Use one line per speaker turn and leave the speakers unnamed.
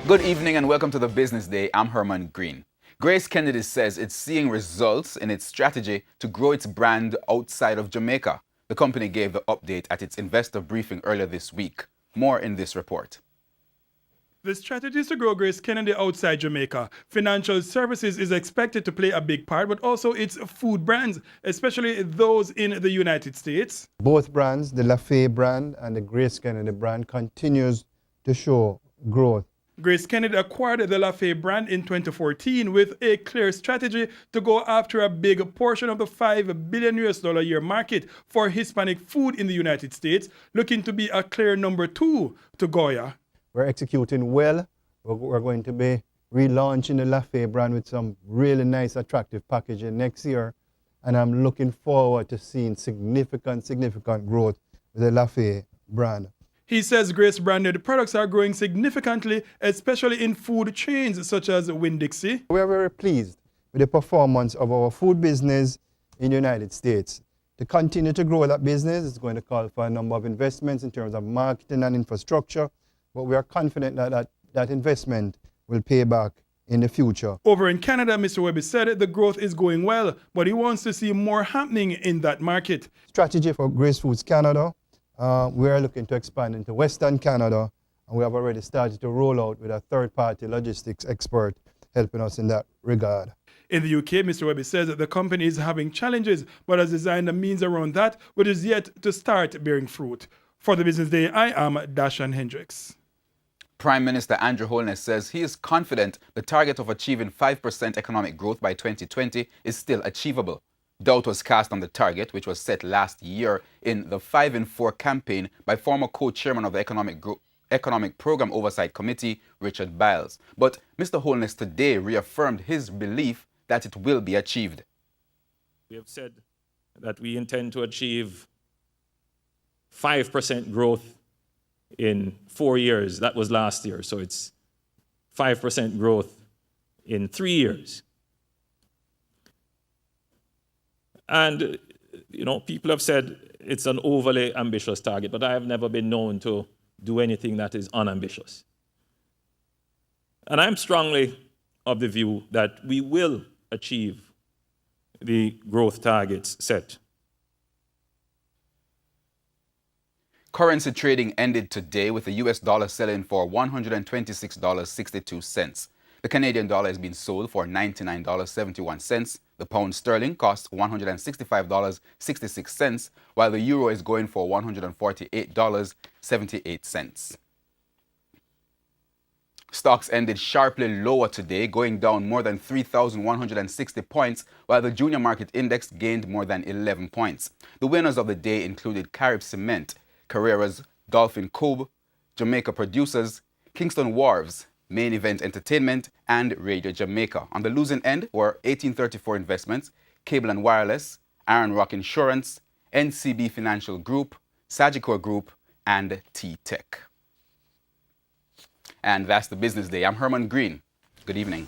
Good evening and welcome to the Business Day. I'm Herman Green. Grace Kennedy says it's seeing results in its strategy to grow its brand outside of Jamaica. The company gave the update at its investor briefing earlier this week. More in this report.
The strategy is to grow Grace Kennedy outside Jamaica. Financial services is expected to play a big part, but also its food brands, especially those in the United States.
Both brands, the Lafayette brand and the Grace Kennedy brand, continues to show growth.
Grace Kennedy acquired the Lafayette brand in 2014 with a clear strategy to go after a big portion of the $5 billion a year market for Hispanic food in the United States, looking to be a clear number 2 to Goya.
We're executing well. We're going to be relaunching the Lafayette brand with some really nice, attractive packaging next year. And I'm looking forward to seeing significant growth with the Lafayette brand.
He says Grace branded products are growing significantly, especially in food chains such as Winn-Dixie.
We are very pleased with the performance of our food business in the United States. To continue to grow that business, it's going to call for a number of investments in terms of marketing and infrastructure, but we are confident that that investment will pay back in the future.
Over in Canada, Mr. Webby said the growth is going well, but he wants to see more happening in that market.
Strategy for Grace Foods Canada. We are looking to expand into Western Canada, and we have already started to roll out with a third-party logistics expert helping us in that regard.
In the UK, Mr. Webby says that the company is having challenges, but has designed a means around that, which is yet to start bearing fruit. For the Business Day, I am Dashan Hendricks.
Prime Minister Andrew Holness says he is confident the target of achieving 5% economic growth by 2020 is still achievable. Doubt was cast on the target, which was set last year in the 5 in 4 campaign by former co-chairman of the Economic Program Oversight Committee, Richard Biles. But Mr. Holness today reaffirmed his belief that it will be achieved.
We have said that we intend to achieve 5% growth in 4 years. That was last year, so it's 5% growth in 3 years. And, people have said it's an overly ambitious target, but I have never been known to do anything that is unambitious. And I'm strongly of the view that we will achieve the growth targets set.
Currency trading ended today with the US dollar selling for $126.62. The Canadian dollar is being sold for $99.71. The pound sterling costs $165.66, while the euro is going for $148.78. Stocks ended sharply lower today, going down more than 3,160 points, while the junior market index gained more than 11 points. The winners of the day included Carib Cement, Carreras, Dolphin Cove, Jamaica Producers, Kingston Wharves, Main Event Entertainment, and Radio Jamaica. On the losing end were 1834 Investments, Cable and Wireless, Iron Rock Insurance, NCB Financial Group, Sagicor Group, and T-Tech. And that's the Business Day. I'm Herman Green. Good evening.